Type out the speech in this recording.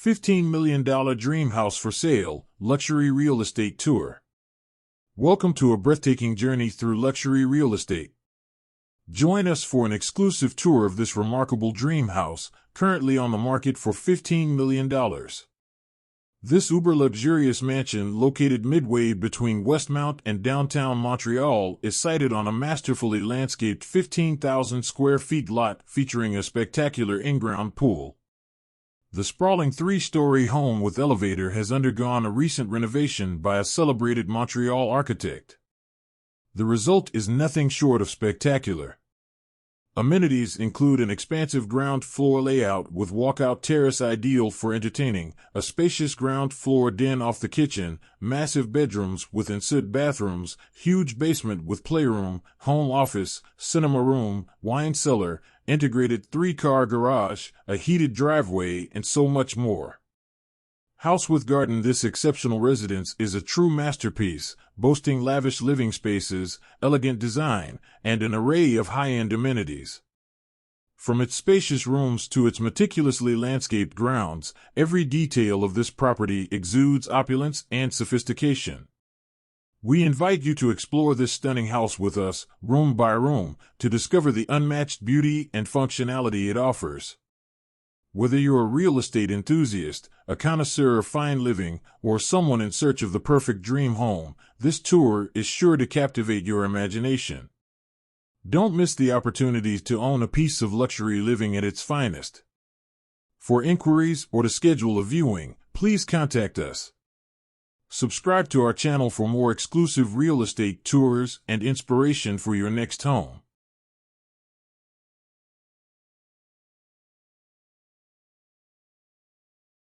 $15 million dream house for sale, luxury real estate tour. Welcome to a breathtaking journey through luxury real estate. Join us for an exclusive tour of this remarkable dream house, currently on the market for $15 million. This uber-luxurious mansion, located midway between Westmount and downtown Montreal, is sited on a masterfully landscaped 15,000 square feet lot featuring a spectacular in-ground pool. The sprawling three-story home with elevator has undergone a recent renovation by a celebrated Montreal architect. The result is nothing short of spectacular. Amenities include an expansive ground floor layout with walkout terrace ideal for entertaining, a spacious ground floor den off the kitchen, massive bedrooms with ensuite bathrooms, huge basement with playroom, home office, cinema room, wine cellar, integrated 3-car garage, a heated driveway, and so much more. House with garden. This exceptional residence is a true masterpiece, boasting lavish living spaces, elegant design, and an array of high-end amenities. From its spacious rooms to its meticulously landscaped grounds, every detail of this property exudes opulence and sophistication. We invite you to explore this stunning house with us, room by room, to discover the unmatched beauty and functionality it offers. Whether you're a real estate enthusiast, a connoisseur of fine living, or someone in search of the perfect dream home, this tour is sure to captivate your imagination. Don't miss the opportunity to own a piece of luxury living at its finest. For inquiries or to schedule a viewing, please contact us. Subscribe to our channel for more exclusive real estate tours and inspiration for your next home.